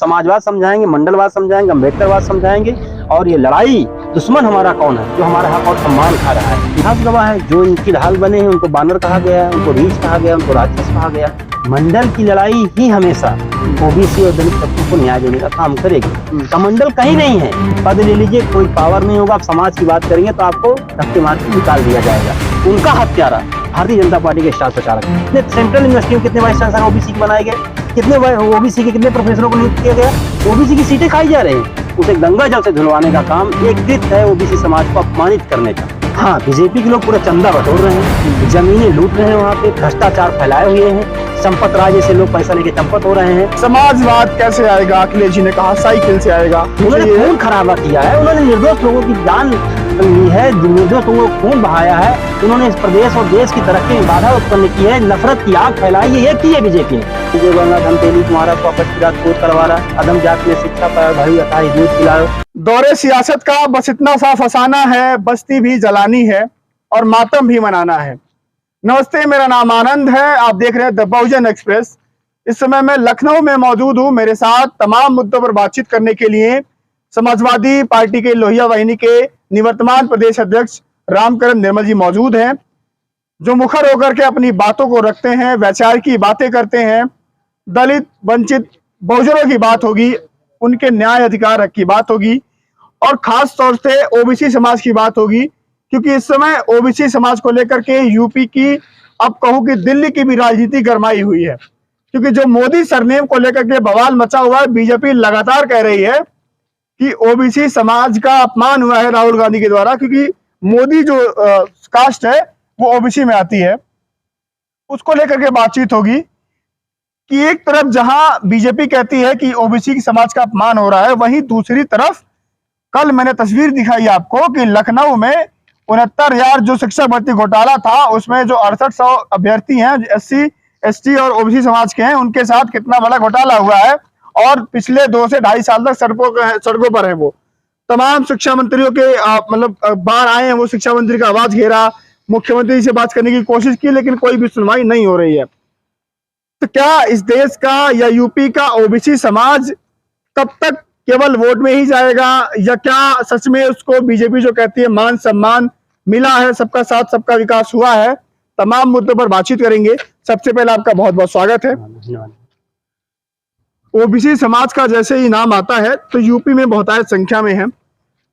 समाजवाद समझाएंगे, मंडलवाद समझाएंगे, अम्बेडकरवाद समझाएंगे। और ये लड़ाई दुश्मन हमारा कौन है, जो हमारा हक और सम्मान खा रहा है। इतिहास गवाह है, जो इनकी ढाल बने हैं उनको बानर कहा गया, उनको रीछ कहा गया, उनको राक्षस कहा गया। मंडल की लड़ाई ही हमेशा ओबीसी और दलित तबकों को न्याय देने का काम करेगी। कमंडल कहीं नहीं है। पद ले लीजिए, कोई पावर नहीं होगा। आप समाज की बात करेंगे तो आपको धक्के मार के निकाल दिया जाएगा। उनका हत्यारा भारतीय जनता पार्टी के स्टार प्रचारक। कितने सेंट्रल यूनिवर्सिटी में कितने वाइस चांसलर ओबीसी के बनाए गए, कितने ओबीसी के कितने प्रोफेसरों को नियुक्त किया गया। ओबीसी की सीटें खाई जा रहे हैं। उसे गंगा जल से धुलवाने का काम एक कृत है ओबीसी समाज को अपमानित करने का। हाँ, बीजेपी के लोग पूरा चंदा बटोर रहे हैं, जमीनें लूट रहे हैं, वहाँ पे भ्रष्टाचार फैलाए हुए हैं, संपत राज जैसे लोग पैसा लेके चंपत हो रहे हैं। समाजवाद कैसे आएगा, अखिलेश जी ने कहा साइकिल से आएगा। उन्होंने खून खराबा किया है, उन्होंने निर्दोष लोगों की जान ली है, निर्दोष लोगों को खून बहाया है। उन्होंने इस प्रदेश और देश की तरक्की में बाधा उत्पन्न की है, नफरत की आग फैलाई है। ये की है बीजेपी ने। विजय गोरनाथ हंतेली तुम्हारा वापस की रात कोट करवा रहा, अदम जात में शिक्षा पाया, भाई अथाई दूध पिलाओ। दौरे सियासत का बस इतना सा फसाना है, बस्ती भी जलानी है और मातम भी मनाना है। नमस्ते, मेरा नाम आनंद है, आप देख रहे हैं द बहुजन एक्सप्रेस। इस समय मैं लखनऊ में मौजूद हूं। मेरे साथ तमाम मुद्दों पर बातचीत करने के लिए समाजवादी पार्टी के लोहिया वाहिनी के निवर्तमान प्रदेश अध्यक्ष रामकरण निर्मल जी मौजूद हैं, जो मुखर होकर के अपनी बातों को रखते हैं, वैचार की बातें करते हैं। दलित, वंचित, बहुजनों की बात होगी, उनके न्याय अधिकार हक की बात होगी और खास तौर से ओबीसी समाज की बात होगी, क्योंकि इस समय ओबीसी समाज को लेकर के यूपी की, अब कहूं कि दिल्ली की भी राजनीति गरमाई हुई है। क्योंकि जो मोदी सरनेम को लेकर के बवाल मचा हुआ है, बीजेपी लगातार कह रही है कि ओबीसी समाज का अपमान हुआ है राहुल गांधी के द्वारा, क्योंकि मोदी जो कास्ट है वो ओबीसी में आती है। उसको लेकर के बातचीत होगी कि एक तरफ जहां बीजेपी कहती है कि ओबीसी समाज का अपमान हो रहा है, वहीं दूसरी तरफ कल मैंने तस्वीर दिखाई आपको कि लखनऊ में 69,000 जो शिक्षक भर्ती घोटाला था, उसमें जो 6800 अभ्यर्थी हैं SC, ST और ओबीसी समाज के हैं, उनके साथ कितना बड़ा घोटाला हुआ है। और पिछले 2 से ढाई साल तक सड़कों पर है। वो तमाम शिक्षा मंत्रियों के मतलब बाहर आए हैं, वो शिक्षा मंत्री का आवाज घेरा, मुख्यमंत्री से बात करने की कोशिश की, लेकिन कोई भी सुनवाई नहीं हो रही है। तो क्या इस देश का या यूपी का ओबीसी समाज कब तक केवल वोट में ही जाएगा, या क्या सच में उसको बीजेपी जो कहती है मान सम्मान मिला है, सबका साथ सबका विकास हुआ है? तमाम मुद्दों पर बातचीत करेंगे। सबसे पहले आपका बहुत बहुत स्वागत है। ओबीसी समाज का जैसे ही नाम आता है तो यूपी में बहुतायत संख्या में है।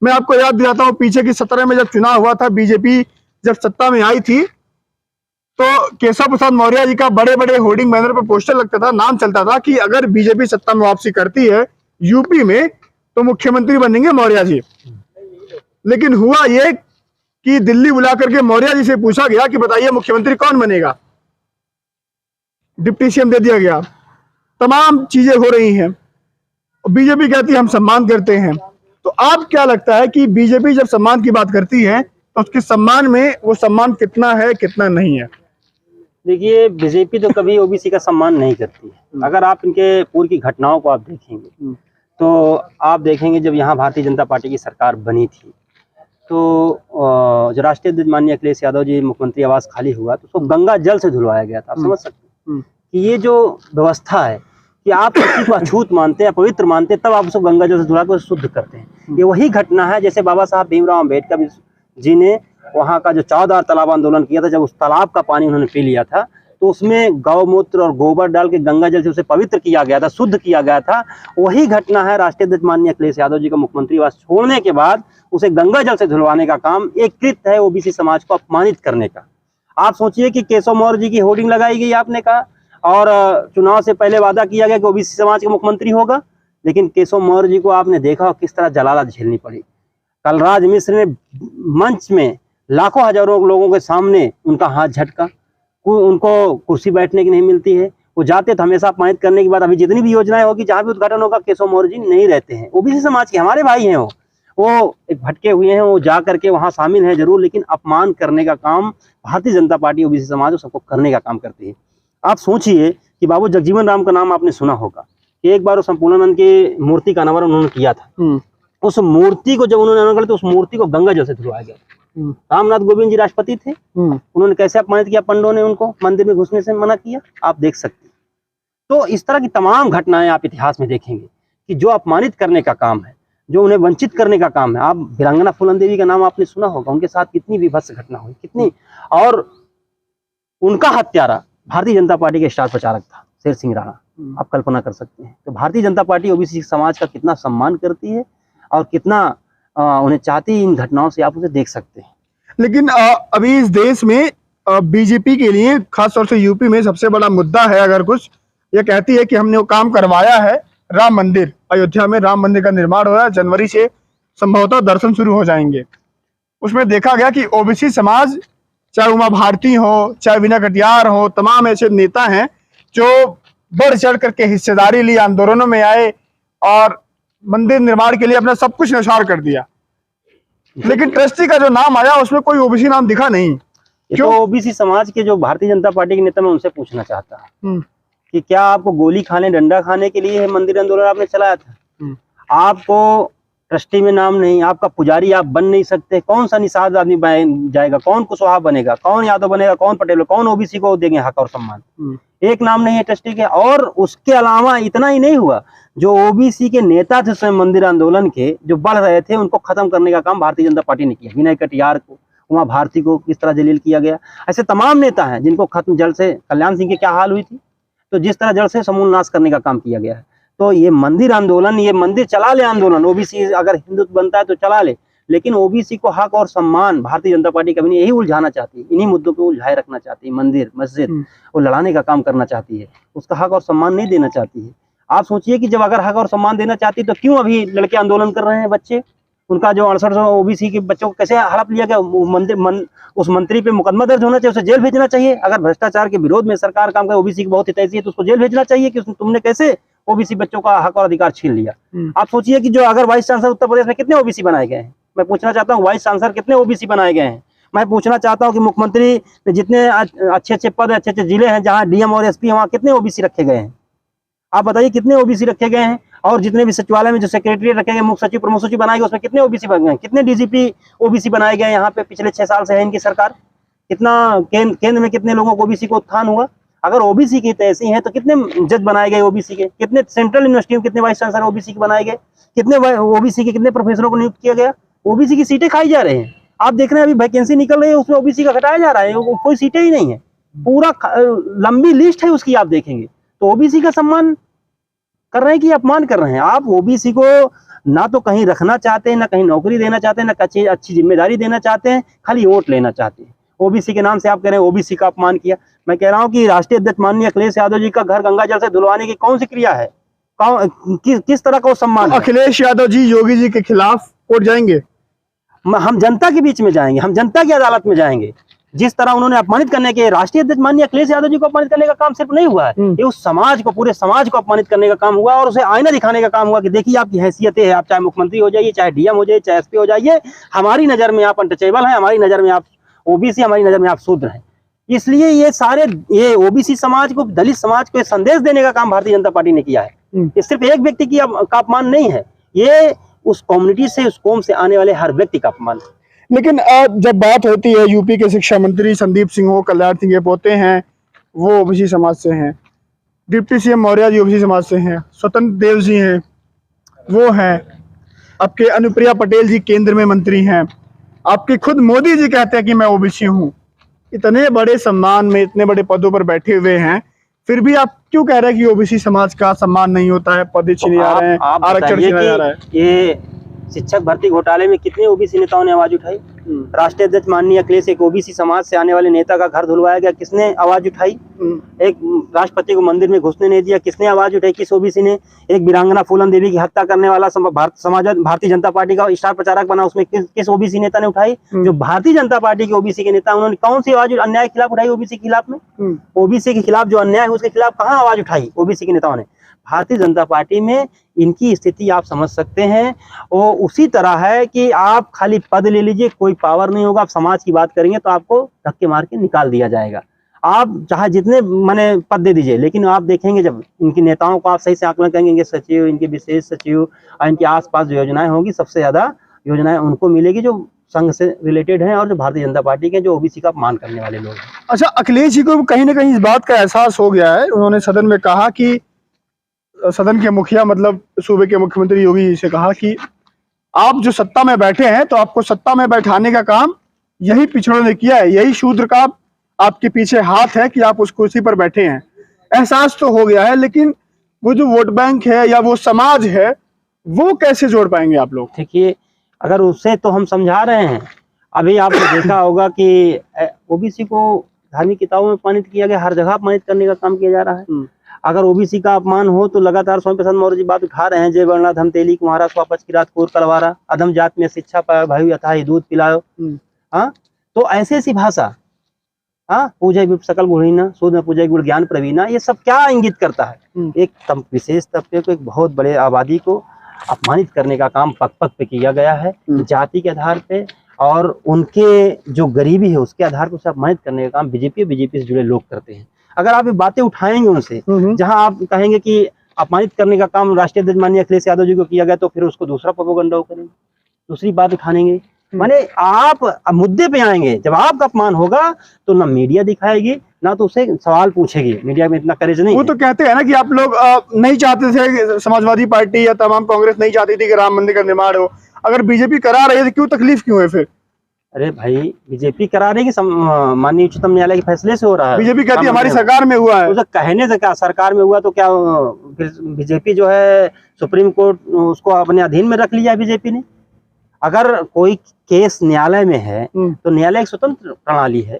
मैं आपको याद दिलाता हूं, पीछे की 17 में जब चुनाव हुआ था, बीजेपी जब सत्ता में आई थी, तो केशव प्रसाद मौर्य जी का बड़े बड़े होर्डिंग बैनर पर पोस्टर लगता था, नाम चलता था कि अगर बीजेपी सत्ता में वापसी करती है यूपी में तो मुख्यमंत्री बनेंगे मौर्य जी। लेकिन हुआ ये कि दिल्ली बुला करके मौर्य जी से पूछा गया कि बताइए मुख्यमंत्री कौन बनेगा, डिप्टी सीएम दे दिया गया। तमाम चीजें हो रही हैं, बीजेपी कहती है हम सम्मान करते हैं। तो आप क्या लगता है कि बीजेपी जब सम्मान की बात करती है तो उसके सम्मान में वो सम्मान कितना है, कितना नहीं है? देखिए, बीजेपी तो कभी ओबीसी का सम्मान नहीं करती है। अगर आप इनके पूर्व की घटनाओं को आप देखेंगे तो आप देखेंगे जब यहाँ भारतीय जनता पार्टी की सरकार बनी थी तो जो राष्ट्रीय अध्यक्ष माननीय अखिलेश यादव जी मुख्यमंत्री आवास खाली हुआ तो उसको गंगा जल से धुलवाया गया था। आप समझ सकते हैं कि ये जो व्यवस्था है कि आप किसी को अछूत मानते हैं, अपवित्र मानते हैं, तब आप उसको गंगा जल से धुला कर शुद्ध करते हैं। ये वही घटना है जैसे बाबा साहब भीमराव अम्बेडकर जी ने वहाँ का जो 14 तालाब आंदोलन किया था, जब उस तालाब का पानी उन्होंने पी लिया था तो उसमें गौमूत्र और गोबर डाल के गंगा जल से उसे पवित्र किया गया था, शुद्ध किया गया था। वही घटना है राष्ट्रीय अध्यक्ष माननीय अखिलेश यादव जी का मुख्यमंत्री आवास छोड़ने के बाद उसे गंगा जल से धुलवाने का काम एक कृत है ओबीसी समाज को अपमानित करने का। आप सोचिए कि केशव मौर्य जी की होर्डिंग लगाई गई, आपने कहा, और चुनाव से पहले वादा किया गया कि ओबीसी समाज का मुख्यमंत्री होगा, लेकिन केशव मौर्य जी को आपने देखा किस तरह जलालत झेलनी पड़ी। कलराज मिश्र ने मंच में लाखों हजारों लोगों के सामने उनका हाथ झटका, उनको कुर्सी बैठने की नहीं मिलती है, वो जाते तो हमेशा अपमानित करने के बाद अभी जितनी भी योजनाएं होगी, जहां भी उद्घाटन होगा, केशव मौर्य जी नहीं रहते हैं। ओबीसी समाज के हमारे भाई हैं, वो एक भटके हुए हैं, वो जा करके वहां शामिल है जरूर, लेकिन अपमान करने का काम भारतीय जनता पार्टी ओबीसी समाज को सबको करने का काम करती है। आप सोचिए कि बाबू जगजीवन राम का नाम आपने सुना होगा कि एक बार वो संपूर्णानंद की मूर्ति का अनावरण उन्होंने किया था। उस मूर्ति को जब उन्होंने अनावरण किया तो उस मूर्ति को गंगा जल से धुलवाया गया। रामनाथ कोविंद जी राष्ट्रपति थे, उन्होंने कैसे अपमानित किया, पंडों ने उनको मंदिर में घुसने से मना किया, आप देख सकते हैं। तो इस तरह की तमाम घटनाएं आप इतिहास में देखेंगे कि जो अपमानित करने का काम है, जो उन्हें वंचित करने का काम है। आप वीरांगना फूलन देवी का नाम आपने सुना होगा, उनके साथ कितनी विभत्स घटना हुई, कितनी, और उनका हत्यारा भारतीय जनता पार्टी के स्टार प्रचारक था शेर सिंह राणा। आप कल्पना कर सकते हैं। तो भारतीय जनता पार्टी ओबीसी समाज का कितना सम्मान करती है और कितना उन्हें चाहती है, इन घटनाओं से आप उसे देख सकते हैं। लेकिन अभी इस देश में बीजेपी के लिए खासतौर से यूपी में सबसे बड़ा मुद्दा है, अगर कुछ ये कहती है कि हमने वो काम करवाया है, राम मंदिर, अयोध्या में राम मंदिर का निर्माण हो रहा है, जनवरी से संभवतः दर्शन शुरू हो जाएंगे। उसमें देखा गया कि ओबीसी समाज, चाहे उमा भारती हो, चाहे विनय कटियार हो, तमाम ऐसे नेता हैं जो बढ़ चढ़ करके हिस्सेदारी ली, आंदोलनों में आए और मंदिर निर्माण के लिए अपना सब कुछ न्यौछावर कर दिया। लेकिन ट्रस्टी का जो नाम आया उसमें कोई ओबीसी नाम दिखा नहीं। क्यों? तो ओबीसी समाज के जो भारतीय जनता पार्टी के नेता, मैं उनसे पूछना चाहता हूँ कि क्या आपको गोली खाने, डंडा खाने के लिए मंदिर आंदोलन आपने चलाया था? आपको ट्रस्टी में नाम नहीं, आपका पुजारी आप बन नहीं सकते। कौन सा निषाद आदमी जाएगा, कौन कुशवाहा बनेगा, कौन यादव बनेगा, कौन पटेल, कौन ओबीसी को देंगे हक और सम्मान? एक नाम नहीं है ट्रस्टी के। और उसके अलावा इतना ही नहीं हुआ, जो ओबीसी के नेता थे स्वयं मंदिर आंदोलन के, जो बढ़ रहे थे, उनको खत्म करने का काम भारतीय जनता पार्टी ने किया। विनय कटियार को, उमा भारती को किस तरह जलील किया गया। ऐसे तमाम नेता हैं जिनको खत्म, जड़ से, कल्याण सिंह की क्या हाल हुई थी, तो जिस तरह जड़ से समूल नाश करने का काम किया गया है। तो ये मंदिर आंदोलन, ये मंदिर चला ले आंदोलन, ओबीसी अगर हिंदुत्व बनता है तो चला ले, लेकिन ओबीसी को हक और सम्मान भारतीय जनता पार्टी कभी नहीं, यही उलझाना चाहती है, इन्हीं मुद्दों को उलझाए रखना चाहती है। मंदिर मस्जिद वो लड़ाने का काम करना चाहती है, उसका हक और सम्मान नहीं देना चाहती है। आप सोचिए कि जब अगर हक और सम्मान देना चाहती तो क्यों अभी लड़के आंदोलन कर रहे हैं, बच्चे, उनका जो 68 ओबीसी के बच्चों को कैसे हड़प लिया गया। उस मंत्री पे मुकदमा दर्ज होना चाहिए, उसे जेल भेजना चाहिए। अगर भ्रष्टाचार के विरोध में सरकार काम करे, ओबीसी की बहुत हितैषी है, तो उसको जेल भेजना चाहिए कि तुमने कैसे ओबीसी बच्चों का हक और अधिकार छीन लिया। आप सोचिए कि जो अगर वाइस चांसलर उत्तर प्रदेश में कितने ओबीसी बनाए गए हैं, मैं पूछना चाहता हूँ, वाइस चांसलर कितने ओबीसी बनाए गए हैं। मैं पूछना चाहता हूँ कि मुख्यमंत्री जितने अच्छे अच्छे पद, अच्छे अच्छे जिले हैं जहाँ डीएम और एसपी, वहाँ कितने ओबीसी रखे गए हैं? आप बताइए कितने ओबीसी रखे गए हैं? और जितने भी सचिवालय में जो सेक्रेटरी रखे गए, मुख्य सचिव, प्रमुख सचिव बनाए गए, उसमें कितने ओबीसी बन गए? कितने डीजीपी ओबीसी बनाए गए यहाँ पे? पिछले 6 साल से है इनकी सरकार। कितना केंद्र में कितने लोगों को ओबीसी को उत्थान हुआ? अगर ओबीसी की तैसी है तो कितने जज बनाए गए ओबीसी के? कितने सेंट्रल यूनिवर्सिटी में कितने वाइस चांसलर ओबीसी के बनाए गए? कितने ओबीसी के कितने प्रोफेसरों को नियुक्त किया गया? ओबीसी की सीटें खाई जा रहे हैं। आप देख रहे हैं अभी वैकेंसी निकल रही है, उसमें ओबीसी का घटाया जा रहा है, कोई सीटें ही नहीं है। पूरा लंबी लिस्ट है उसकी, आप देखेंगे तो ओबीसी का सम्मान कर रहे हैं कि अपमान कर रहे हैं। आप ओबीसी को ना तो कहीं रखना चाहते हैं, ना कहीं नौकरी देना चाहते हैं, ना अच्छी जिम्मेदारी देना चाहते हैं, खाली वोट लेना चाहते हैं। ओबीसी के नाम से आप कह रहे हैं ओबीसी का अपमान किया। मैं कह रहा हूं कि राष्ट्रीय अध्यक्ष माननीय अखिलेश यादव जी का घर गंगा जल से धुलवाने की कौन सी क्रिया है? किस तरह का सम्मान? अखिलेश यादव जी योगी जी के खिलाफ कोर्ट जाएंगे? हम जनता के बीच में जाएंगे, हम जनता की अदालत में जाएंगे। जिस तरह उन्होंने अपमानित करने के, राष्ट्रीय अध्यक्ष माननीय अखिलेश यादव जी को अपमानित करने का काम सिर्फ नहीं हुआ है, ये उस समाज को, पूरे समाज को अपमानित करने का काम हुआ और उसे आईना दिखाने का काम हुआ कि देखिए आपकी हैसियतें हैं, आप चाहे मुख्यमंत्री हो जाइए, चाहे डीएम हो जाइए, चाहे एसपी हो जाइए, हमारी नजर में आप अनटचेबल हैं, हमारी नजर में आप ओबीसी, हमारी नजर में आप शूद्र हैं। इसलिए ये ओबीसी समाज को, दलित समाज को संदेश देने का काम भारतीय जनता पार्टी ने किया है। ये सिर्फ एक व्यक्ति की का अपमान नहीं है, ये उस कम्युनिटी से, उस कौम से आने वाले हर व्यक्ति का अपमान है। लेकिन जब बात होती है, यूपी के शिक्षा मंत्री संदीप सिंह हो, कल्याण सिंह के पोते हैं, वो ओबीसी समाज से हैं। Deputy CM Maurya ji OBC समाज से हैं। स्वतंत्र देव जी हैं, वो हैं। आपके अनुप्रिया पटेल जी केंद्र में मंत्री हैं। आपके खुद मोदी जी कहते हैं कि मैं ओबीसी हूँ। इतने बड़े सम्मान में, इतने बड़े पदों पर बैठे हुए हैं, फिर भी आप क्यों कह रहे हैं कि ओबीसी समाज का सम्मान नहीं होता है, पद छीने जा रहे हैं, आरक्षण छीना जा रहा है? ये शिक्षक भर्ती घोटाले में कितने ओबीसी नेताओं ने आवाज उठाई? राष्ट्रीय अध्यक्ष माननीय अखिलेश, एक ओबीसी समाज से आने वाले नेता का घर धुलवाया गया, किसने आवाज उठाई? एक राष्ट्रपति को मंदिर में घुसने नहीं दिया, किसने आवाज उठाई? किस ओबीसी ने? एक वीरांगना फूलन देवी की हत्या करने वाला भारतीय जनता पार्टी का स्टार प्रचारक बना, उसमें किस ओबीसी नेता ने उठाई? जो भारतीय जनता पार्टी के ओबीसी के नेता, उन्होंने कौन सी आवाज अन्याय के खिलाफ उठाई? ओबीसी के खिलाफ में, ओबीसी के खिलाफ जो अन्याय है उसके खिलाफ कहाँ आवाज उठाई ओबीसी के नेताओं ने? भारतीय जनता पार्टी में इनकी स्थिति आप समझ सकते हैं। वो उसी तरह है कि आप खाली पद ले लीजिए, कोई पावर नहीं होगा। आप समाज की बात करेंगे तो आपको धक्के मार के निकाल दिया जाएगा। आप चाहे जितने माने पद दे दीजिए, लेकिन आप देखेंगे जब इनकी नेताओं को आप सही से आकलन करेंगे, इनके सचिव, इनके विशेष सचिव और इनके आसपास जो योजनाएं होंगी, सबसे ज्यादा योजनाएं उनको मिलेगी जो संघ से रिलेटेड हैं और जो भारतीय जनता पार्टी के, जो ओबीसी का अपमान करने वाले लोग हैं। अच्छा, अखिलेश जी को कहीं ना कहीं इस बात का एहसास हो गया है। उन्होंने सदन में कहा कि सदन के मुखिया मतलब सूबे के मुख्यमंत्री योगी जी से कहा कि आप जो सत्ता में बैठे हैं तो आपको सत्ता में बैठाने का काम यही पिछड़ों ने किया है, यही शूद्र का आपके पीछे हाथ है कि आप उस कुर्सी पर बैठे हैं। एहसास तो हो गया है, लेकिन वो जो वोट बैंक है या वो समाज है वो कैसे जोड़ पाएंगे आप लोग? देखिए, अगर उससे तो हम समझा रहे हैं। अभी आपने देखा होगा कि ओबीसी को धार्मिक किताबों में अपमानित किया गया, हर जगह अपमानित करने का काम किया जा रहा है। अगर ओबीसी का अपमान हो तो लगातार स्वामी प्रसाद मौर्य जी बात उठा रहे हैं, जय वर्णा धम तेली कुम्हारा स्वापच की रात कोर कलवारा, अधम जात में शिक्षा पायो भाई अथाही दूध पिलायो। हाँ, तो ऐसी भाषा, हाँ, पूजा सकल गुणीना सूद में पूजा गुण ज्ञान प्रवीणा, ये सब क्या इंगित करता है? एक विशेष तबके को, एक बहुत बड़े आबादी को अपमानित करने का काम पग पग पे किया गया है, जाति के आधार पे, और उनके जो गरीबी है उसके आधार पर उसे अपमानित करने का काम बीजेपी और बीजेपी से जुड़े लोग करते हैं। अगर आप ये बातें उठाएंगे उनसे, जहां आप कहेंगे कि अपमानित करने का काम राष्ट्रीय अध्यक्ष माननीय अखिलेश यादव जी को किया गया, तो फिर उसको दूसरा प्रोपेगेंडा करेंगे, दूसरी बात उठानेंगे। माने आप मुद्दे पे आएंगे, जब आपका अपमान होगा तो ना मीडिया दिखाएगी ना तो उसे सवाल पूछेगी। मीडिया में इतना करेज नहीं। वो तो कहते हैं ना कि आप लोग नहीं चाहते थे, समाजवादी पार्टी या तमाम कांग्रेस नहीं चाहती थी कि राम मंदिर का निर्माण हो, अगर बीजेपी करा रही है तो क्यों तकलीफ क्यों है फिर? अरे भाई, बीजेपी करा रही कि माननीय उच्चतम न्यायालय के फैसले से हो रहा है? बीजेपी कहती है हमारी सरकार में हुआ है। तो कहने से क्या, सरकार में हुआ तो क्या बीजेपी जो है सुप्रीम कोर्ट उसको अपने अधीन में रख लिया है बीजेपी ने? अगर कोई केस न्यायालय में है तो न्यायालय एक स्वतंत्र प्रणाली है,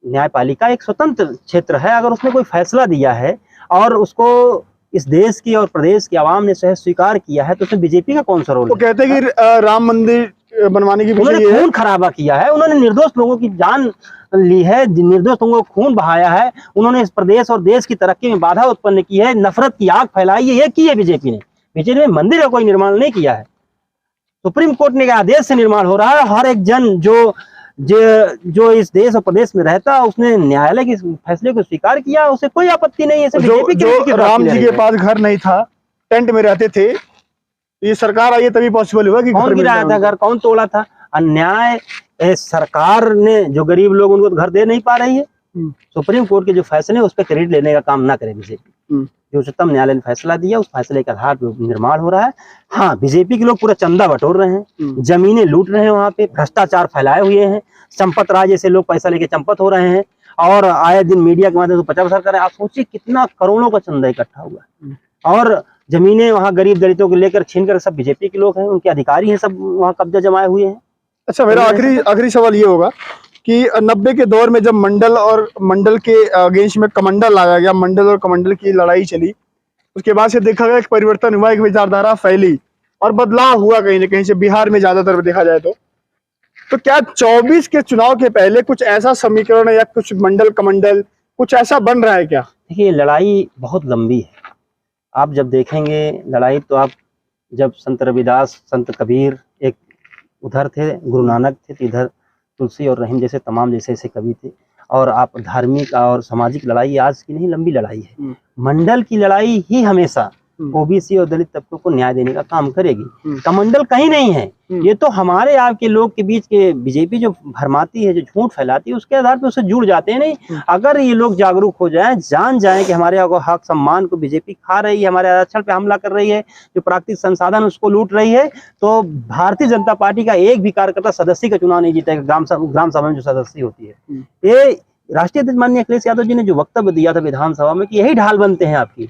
न्यायपालिका एक स्वतंत्र क्षेत्र है। अगर उसने कोई फैसला दिया है और उसको इस देश की और प्रदेश की आवाम ने सहज स्वीकार किया है, तो उसमें बीजेपी का कौन सा रोल? तो कहते हैं कि राम मंदिर बनवाने की उन्होंने खून खराबा किया है, उन्होंने निर्दोष लोगों की जान ली है, निर्दोष लोगों को खून बहाया है, उन्होंने इस प्रदेश और देश की तरक्की में बाधा उत्पन्न की है, नफरत की आग फैलाई है, ये की है बीजेपी ने। बीजेपी ने मंदिर का कोई निर्माण नहीं किया है, सुप्रीम कोर्ट ने आदेश से निर्माण हो रहा है। हर एक जन जो इस देश और प्रदेश में रहता, उसने न्यायालय के फैसले को स्वीकार किया, उसे कोई आपत्ति नहीं है। जो राम जी के पास घर नहीं था, टेंट में रहते थे, ये सरकार आई है तभी पॉसिबल हुआ कि कौन गिराया था घर, कौन तोड़ा था? अन्याय सरकार ने, जो गरीब लोग उनको घर दे नहीं पा रही है। सुप्रीम कोर्ट के जो फैसले उस पर क्रेडिट लेने का काम ना करे बीजेपी। जो उच्चतम न्यायालय ने फैसला दिया उस फैसले के आधार पर निर्माण हो रहा है। हाँ, बीजेपी के लोग पूरा चंदा बटोर रहे हैं, जमीनें लूट रहे हैं, वहां पे भ्रष्टाचार फैलाए हुए हैं, चंपत राज जैसे लोग पैसा लेके चंपत हो रहे हैं, और आए दिन मीडिया के माध्यम से प्रचार कर रहे हैं। आप सोचिए कितना करोड़ों का चंदा इकट्ठा हुआ है, और जमीनें वहाँ गरीब दलितों को लेकर छीन कर सब बीजेपी के लोग हैं, उनके अधिकारी हैं, सब वहाँ कब्जा जमाए हुए हैं। अच्छा, मेरा आखिरी सवाल ये होगा कि 90 के दौर में जब मंडल और मंडल के अगेंस्ट में कमंडल लाया गया, मंडल और कमंडल की लड़ाई चली, उसके बाद से देखा गया एक परिवर्तन हुआ, एक विचारधारा फैली और बदलाव हुआ कहीं ना कहीं से, बिहार में ज्यादातर देखा जाए तो क्या 24 के चुनाव के पहले कुछ ऐसा समीकरण या कुछ मंडल कमंडल कुछ ऐसा बन रहा है क्या? देखिए, लड़ाई बहुत लंबी है। आप जब देखेंगे लड़ाई, तो आप जब संत रविदास, संत कबीर एक उधर थे, गुरु नानक थे, तो इधर तुलसी और रहीम जैसे तमाम जैसे कवि थे। और आप धार्मिक और सामाजिक लड़ाई आज की नहीं, लंबी लड़ाई है। मंडल की लड़ाई ही हमेशा ओबीसी और दलित तबकों को न्याय देने का काम करेगी। कमंडल कहीं नहीं है, ये तो हमारे आपके लोग के बीच के बीजेपी जो भरमाती है, जो झूठ फैलाती है, उसके आधार पर उससे जुड़ जाते हैं। नहीं, अगर ये लोग जागरूक हो जाएं, जान जाएं कि हमारे हक सम्मान को बीजेपी खा रही है, हमारे आरक्षण पे हमला कर रही है, जो प्राकृतिक संसाधन उसको लूट रही है, तो भारतीय जनता पार्टी का एक भी कार्यकर्ता सदस्य का चुनाव नहीं जीतेगा। ग्राम सभा में जो सदस्य होती है, ये राष्ट्रीय अध्यक्ष माननीय अखिलेश यादव जी ने जो वक्तव्य दिया था विधानसभा में कि यही ढाल बनते हैं आपकी,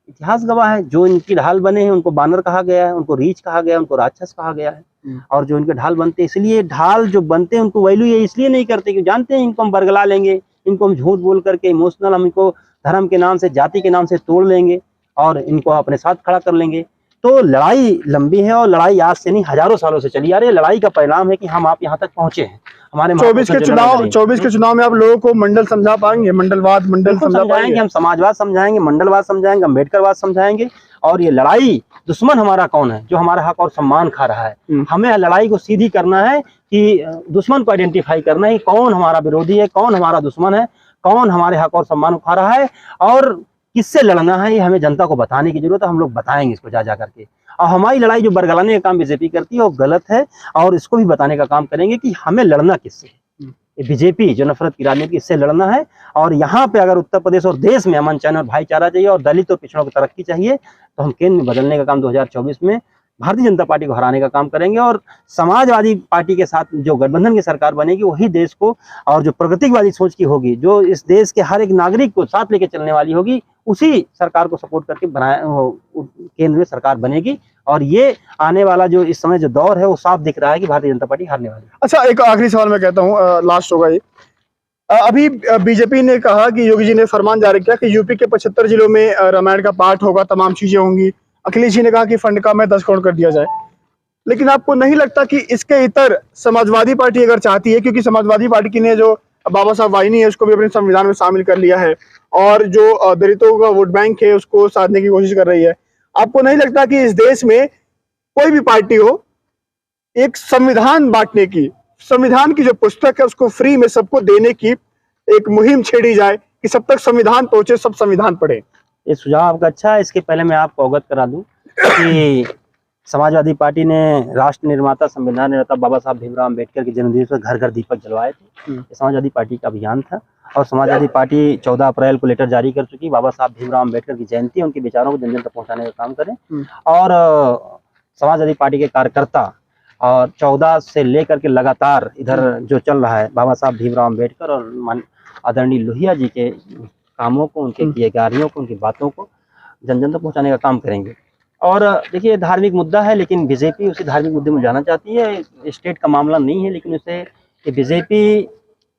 इतिहास गवाह है। जो इनकी ढाल बने हैं उनको बानर कहा गया है, उनको रीछ कहा गया है, उनको राक्षस कहा गया है। और जो इनके ढाल बनते हैं, इसलिए ढाल जो बनते हैं उनको वैल्यू ये इसलिए नहीं करते कि जानते हैं इनको हम बरगला लेंगे, इनको हम झूठ बोल करके इमोशनल, हम इनको धर्म के नाम से, जाति के नाम से तोड़ लेंगे और इनको अपने साथ खड़ा कर लेंगे। तो लड़ाई लंबी है, और लड़ाई आज से नहीं हजारों सालों से चली आ रही है। लड़ाई का परिणाम है कि हम आप यहाँ तक पहुंचे हैं। हमारे 24 के चुनाव में आप लोगों को मंडल समझा पाएंगे, मंडलवाद समझा पाएंगे? हम समाजवाद समझाएंगे, मंडलवाद समझाएंगे, अम्बेडकरवाद समझाएंगे। और ये लड़ाई, दुश्मन हमारा कौन है, जो हमारा हक और सम्मान खा रहा है। हमें लड़ाई को सीधी करना है कि दुश्मन को आइडेंटिफाई करना है, कौन हमारा विरोधी है, कौन हमारा दुश्मन है, कौन हमारे हक और सम्मान को खा रहा है, और किससे लड़ना है। ये हमें जनता को बताने की जरूरत है। हम लोग बताएंगे इसको जा करके। और हमारी लड़ाई जो बरगलाने का काम बीजेपी करती है वो गलत है, और इसको भी बताने का काम करेंगे कि हमें लड़ना किससे है। ये बीजेपी जो नफरत की राजनीति, इससे लड़ना है। और यहाँ पे अगर उत्तर प्रदेश और देश में अमन चैन और भाईचारा चाहिए और दलित और पिछड़ों की तरक्की चाहिए, तो हम केंद्र में बदलने का काम 2024 में भारतीय जनता पार्टी को हराने का काम करेंगे। और समाजवादी पार्टी के साथ जो गठबंधन की सरकार बनेगी, वही देश को, और जो प्रगतिवादी सोच की होगी, जो इस देश के हर एक नागरिक को साथ लेके चलने वाली होगी, उसी सरकार को सपोर्ट करके केंद्र में सरकार बनेगी। और ये आने वाला जो इस समय जो दौर है, वो साफ दिख रहा है कि भारतीय जनता पार्टी हारने वाली है। अच्छा, एक आखिरी सवाल मैं कहता हूँ, लास्ट होगा ये। अभी बीजेपी ने कहा कि योगी जी ने फरमान जारी किया कि यूपी के 75 जिलों में रामायण का पाठ होगा, तमाम चीजें होंगी। अखिलेश जी ने कहा कि फंड का मैं 10 करोड़ कर दिया जाए। लेकिन आपको नहीं लगता कि इसके इतर समाजवादी पार्टी अगर चाहती है, क्योंकि समाजवादी पार्टी की ने जो बाबा साहब वाहिनी है उसको भी अपने संविधान में शामिल कर लिया है, और जो दलितों का वोट बैंक है उसको साधने की कोशिश कर रही है, आपको नहीं लगता कि इस देश में कोई भी पार्टी हो, एक संविधान बांटने की, संविधान की जो पुस्तक है उसको फ्री में सबको देने की एक मुहिम छेड़ी जाए कि सब तक संविधान पहुंचे, सब संविधान पढ़े? ये सुझाव आपका अच्छा है। इसके पहले मैं आपको अवगत करा दूं कि समाजवादी पार्टी ने राष्ट्र निर्माता, संविधान निर्माता बाबा साहब भीमराव अम्बेडकर के जन्मदिन पर घर घर दीपक जलवाए थे। ये समाजवादी पार्टी का अभियान था, और समाजवादी पार्टी 14 अप्रैल को लेटर जारी कर चुकी, बाबा साहब भीमराव अम्बेडकर की जयंती, उनके विचारों को जन जन तक पहुंचाने का काम करें। और समाजवादी पार्टी के कार्यकर्ता और 14 से लेकर के लगातार इधर जो चल रहा है, बाबा साहब भीमराव अम्बेडकर और आदरणीय लोहिया जी के कामों को, उनके किए कार्यों को, उनकी बातों को जन जन तक पहुंचाने का काम करेंगे। और देखिए, धार्मिक मुद्दा है, लेकिन बीजेपी उसी धार्मिक मुद्दे में जाना चाहती है। स्टेट का मामला नहीं है, लेकिन उसे बीजेपी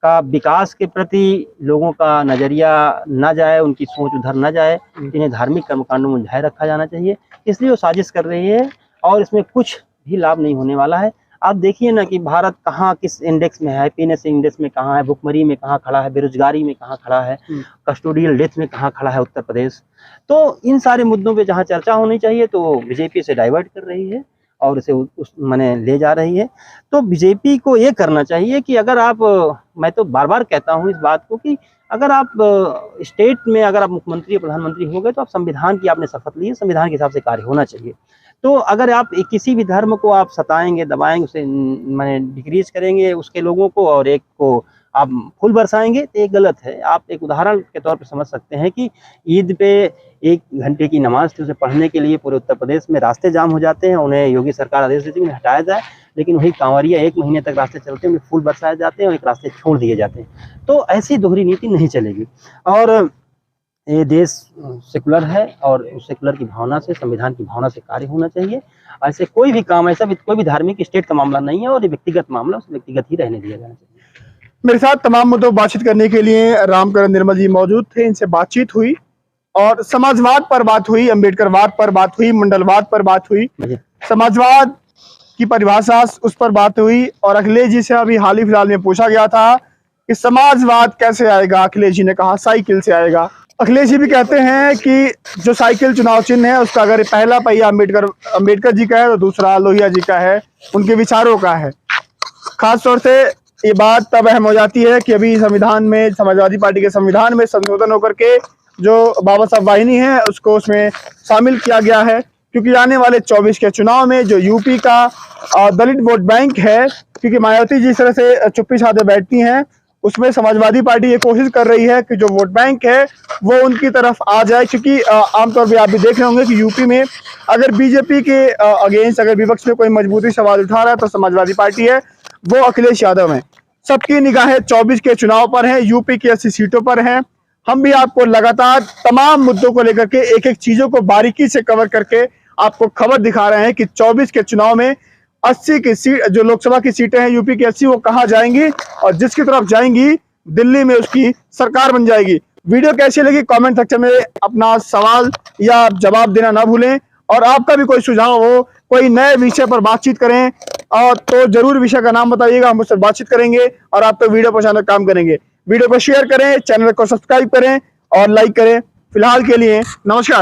का विकास के प्रति लोगों का नजरिया ना जाए, उनकी सोच उधर ना जाए, इन्हें धार्मिक कर्मकांडों में उलझाए रखा जाना चाहिए। इसलिए वो साजिश कर रही है, और इसमें कुछ भी लाभ नहीं होने वाला है। आप देखिए ना कि भारत कहाँ, किस इंडेक्स में है, हैप्पीनेस इंडेक्स में कहाँ है, भुखमरी में कहाँ खड़ा है, बेरोजगारी में कहाँ खड़ा है, कस्टोडियल डेथ में कहाँ खड़ा है उत्तर प्रदेश। तो इन सारे मुद्दों पे जहाँ चर्चा होनी चाहिए, तो बीजेपी से डाइवर्ट कर रही है और इसे उस माने ले जा रही है। तो बीजेपी को ये करना चाहिए कि अगर आप, मैं तो बार बार कहता हूँ इस बात को, कि अगर आप स्टेट में अगर आप मुख्यमंत्री या प्रधानमंत्री हो गए, तो आप संविधान की आपने शपथ ली है, संविधान के हिसाब से कार्य होना चाहिए। तो अगर आप किसी भी धर्म को आप सताएंगे, दबाएंगे, उसे माने डिक्रीज करेंगे उसके लोगों को, और एक को आप फूल बरसाएंगे, तो ये गलत है। आप एक उदाहरण के तौर पर समझ सकते हैं कि ईद पे 1 घंटे की नमाज थी, उसे पढ़ने के लिए पूरे उत्तर प्रदेश में रास्ते जाम हो जाते हैं। उन्हें योगी सरकार आदेश देती है उन्हें हटाया जाए, लेकिन वही कांवरिया 1 महीने तक रास्ते चलते हैं, उन्हें फूल बरसाए जाते हैं और एक रास्ते छोड़ दिए जाते हैं। तो ऐसी दोहरी नीति नहीं चलेगी। और ये देश सेकुलर है, और उस सेकुलर की भावना से, संविधान की भावना से कार्य होना चाहिए। ऐसे कोई भी काम, ऐसा कोई भी धार्मिक स्टेट का मामला नहीं है, और ये व्यक्तिगत मामला, उसे व्यक्तिगत ही रहने दिया जाना चाहिए। मेरे साथ तमाम मुद्दों पर बातचीत करने के लिए रामकरण निर्मल जी मौजूद थे। इनसे बातचीत हुई, और समाजवाद पर बात हुई, अम्बेडकरवाद पर बात हुई, मंडलवाद पर बात हुई, समाजवाद की परिभाषा उस पर बात हुई। और अखिलेश जी से अभी हाल ही फिलहाल में पूछा गया था कि समाजवाद कैसे आएगा, अखिलेश जी ने कहा साइकिल से आएगा। अखिलेश जी भी कहते हैं कि जो साइकिल चुनाव चिन्ह है, उसका अगर पहला पहिया अम्बेडकर जी का है, तो दूसरा लोहिया जी का है, उनके विचारों का है। खास तौर से ये बात तब अहम हो जाती है कि अभी संविधान में, समाजवादी पार्टी के संविधान में संशोधन होकर के जो बाबा साहब वाहिनी है उसको उसमें शामिल किया गया है, क्योंकि आने वाले 24 के चुनाव में जो यूपी का दलित वोट बैंक है, क्योंकि मायावती जिस तरह से चुप्पी साधे बैठती हैं, उसमें समाजवादी पार्टी ये कोशिश कर रही है कि जो वोट बैंक है वो उनकी तरफ आ जाए। क्योंकि आमतौर पर आप भी देख रहे होंगे कि यूपी में अगर बीजेपी के अगेंस्ट, अगर विपक्ष में कोई मजबूती सवाल उठा रहा है, तो समाजवादी पार्टी है, वो अखिलेश यादव है। सबकी निगाहें 24 के चुनाव पर हैं, यूपी की 80 सीटों पर हैं। हम भी आपको लगातार तमाम मुद्दों को लेकर के, एक एक चीजों को बारीकी से कवर करके आपको खबर दिखा रहे हैं कि 24 के चुनाव में 80 की सीट, जो लोकसभा की सीटें हैं यूपी की 80, वो कहाँ जाएंगी, और जिसकी तरफ जाएंगी दिल्ली में उसकी सरकार बन जाएगी। वीडियो कैसी लगी कमेंट सेक्शन में अपना सवाल या जवाब देना ना भूलें, और आपका भी कोई सुझाव हो, कोई नए विषय पर बातचीत करें, और तो जरूर विषय का नाम बताइएगा, हम उससे बातचीत करेंगे और आप तो वीडियो पहुंचाने का काम करेंगे। वीडियो को शेयर करें, चैनल को सब्सक्राइब करें और लाइक करें। फिलहाल के लिए नमस्कार।